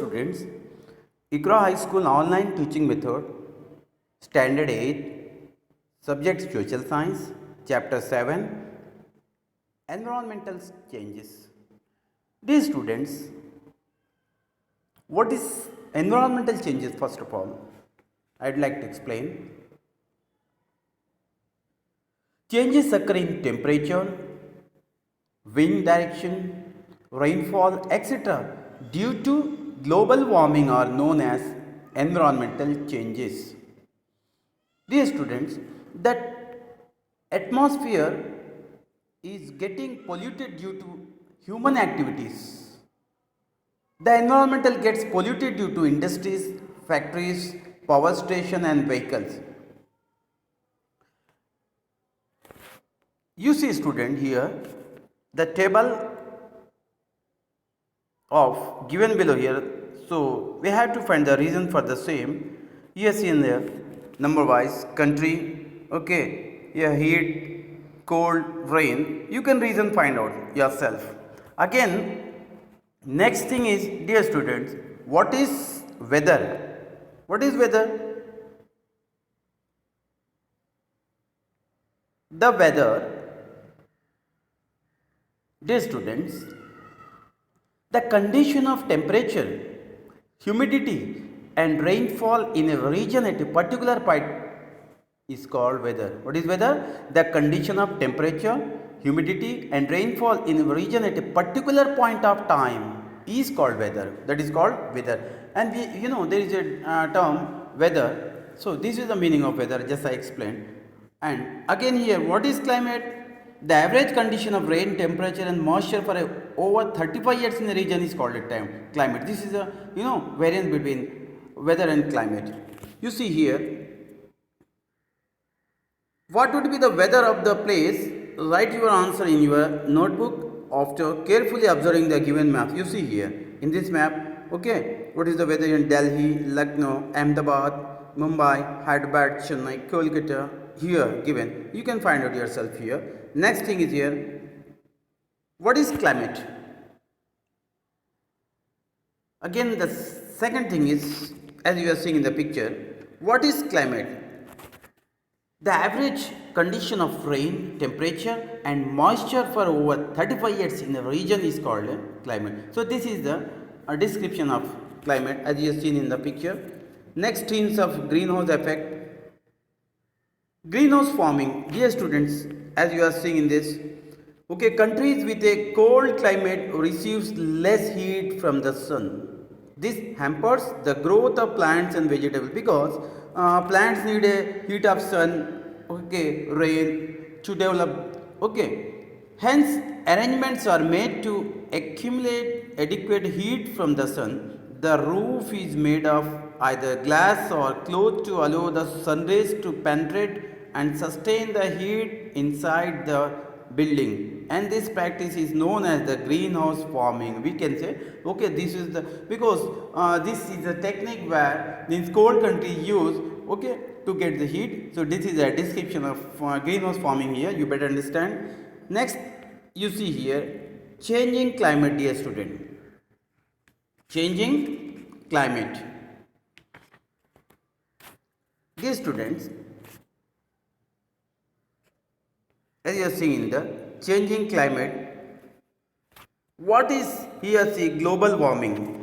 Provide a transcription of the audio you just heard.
students, ICRA High School online teaching method, Standard 8, Subject Social Science, Chapter 7, Environmental Changes. Dear students, what is environmental changes first of all? I'd like to explain. Changes occur in temperature, wind direction, rainfall, etc. due to global warming are known as environmental changes. Dear students, that atmosphere is getting polluted due to human activities. The environmental gets polluted due to industries, factories, power station and vehicles. You see student here the table of given below here. So we have to find the reason for the same. Here see in there number wise country, okay, here heat, cold, rain. You can reason find out yourself. Again, next thing is dear students, what is weather? What is weather? The weather, dear students, the condition of temperature, humidity and rainfall in a region at a particular point is called weather. What is weather? The condition of temperature, humidity and rainfall in a region at a particular point of time is called weather. That is called weather. And there is a term weather. So this is the meaning of weather, just I explained. And again here, what is climate? The average condition of rain, temperature and moisture for over 35 years in a region is called a climate. This is a variance between weather and climate. You see here, what would be the weather of the place? Write your answer in your notebook after carefully observing the given map. You see here in this map, okay, what is the weather in Delhi, Lucknow, Ahmedabad, Mumbai, Hyderabad, Chennai, Kolkata, here given. You can find out yourself here. Next thing is here, what is climate? Again, the second thing is, as you are seeing in the picture, what is climate? The average condition of rain, temperature and moisture for over 35 years in a region is called climate. So this is the description of climate as you have seen in the picture. Next things of greenhouse effect. Greenhouse forming, dear students, as you are seeing in this, okay, countries with a cold climate receives less heat from the sun. This hampers the growth of plants and vegetables because plants need a heat of sun, okay, rain to develop, okay. Hence, arrangements are made to accumulate adequate heat from the sun. The roof is made of either glass or cloth to allow the sun rays to penetrate and sustain the heat inside the building, and this practice is known as the greenhouse farming. We can say, okay, this is the because this is a technique where these cold countries use, okay, to get the heat. So this is a description of greenhouse farming here, you better understand. Next, you see here changing climate, dear student. Changing climate, dear students, as you are seeing in the changing climate, what is here see global warming?